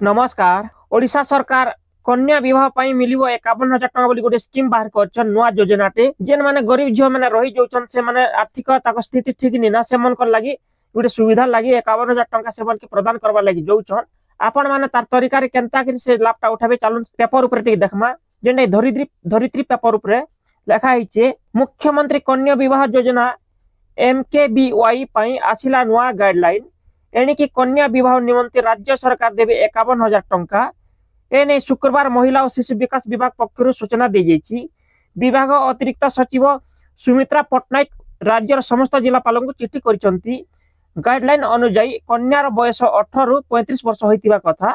नमस्कार। ओडिशा सरकार कन्या विवाह पई मिलिबो 51,000 टका बोली गोटे स्कीम बाहर करछन नुआ योजनाटे जेन माने गरीब झियो माने रही जाउछन से माने आर्थिक ताको स्थिति ठीक नि ना से मन कर लागि गोटे सुविधा लागि 51,000 टका से मन के प्रदान करबा लागि जाउछन। आपण माने तार तरीका रे केनता कि से लाभटा उठाबे चालू पेपर ऊपर टिक देखमा जेन धरित्री पेपर ऊपर लेखा हिचे मुख्यमंत्री कन्या विवाह योजना एमकेबीवाई पई आसिला नुआ गाइडलाइन एणिकी कन्या विवाह निमंते राज्य सरकार देवे 51,000 टंका एने शुक्रवार महिला और शिशु विकास विभाग पक्षर सूचना दी जाइए। विभाग अतिरिक्त सचिव सुमित्रा पट्टनायक राज्यर समस्त जिलापाल को चिठी करिसंती। गाइडलाइन अनुसार कन्यार बयस 18 रु 35 वर्ष होइतिबा कथा,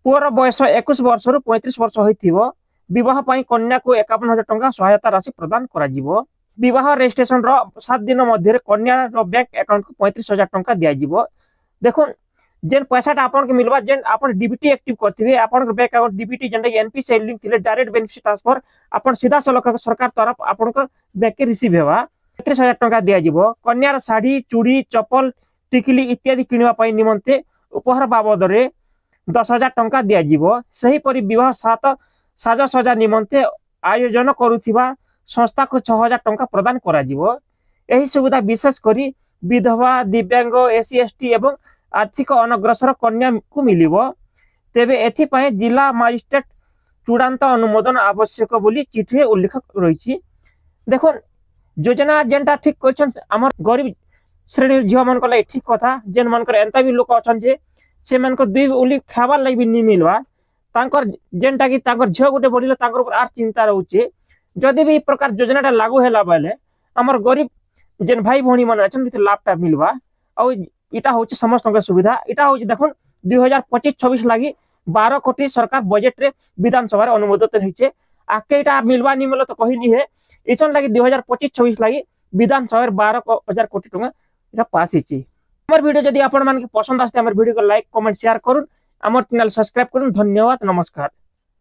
पुअर बयस 21 वर्ष रु 35 वर्ष होइतिबो। विवाह पई कन्या को 51,000 टंका सहायता राशि प्रदान करा जिवो। विवाह रजिस्ट्रेशन रो 7 दिन मध्य कन्या रो बैंक अकाउंट को 35,000 टंका दिया जिवो। देखुन जेन पैसाटा आपन के मिलबा जेन आपन डीबीटी एक्टिव करथिबे आपन के बैंक अकाउंट डीबीटी जेंटा एनपी से लिंक थिले डायरेक्ट बेनिफिट ट्रांसफर आपन सीधा सलक सरकार तरफ आपन को बैंक के रिसीव हेबा 35,000 टंका दिया जिवो। कन्यार साड़ी चूड़ी चप्पल टिकली इत्यादि किनवा पई निमंते उपहार बाबद रे 10,000 टंका दिया जिवो। सही परि विवाह साज सजा निमंते आयोजन करूथिबा संस्था को 6,000 टंका प्रदान करा जिवो। एही सुविधा विशेष करी विधवा दिव्यांग एससी एसटी एवं आर्थिक अनग्रसर कन्या को मिलिबो। तेबे एथि पय जिला मजिस्ट्रेट चूड़ांत अनुमोदन आवश्यक बोली चिठी उल्लेख रही। देखो योजना जेनटा ठीक क्वेश्चन हमर गरीब श्रेणी झियो मन को ठीक कथा जेन मन कर एंता भी लोक अछन जे से मन को दुई उली खाबार लागि भी नि मिलवा तांकर जेनटा कि तांकर झियो गुटे बढिले तांकर ऊपर आर चिंता रहउचे। जदि भी प्रकार योजनाटा लागू हैला बेले हमर गरीब जेन भाई भौणी मन अछन लाभटा मिलवा और इटा होची समस्त सुविधा। इटा होची देखुन 2025-26 लागि 12 कोटी सरकार बजट रे विधानसभा रे अनुमोदित होइचे। आके इटा मिलवा नि मिलो तो कहि नि है इसन लागि 2025-26 लागि विधानसभा रे 12,000 कोटी टका इटा पास हिची। हमर वीडियो जदि आपन मान के पसंद आस्ते हमर वीडियो को लाइक कमेंट शेयर करूँ, हमर चैनल सब्सक्राइब करूँ। धन्यवाद, नमस्कार।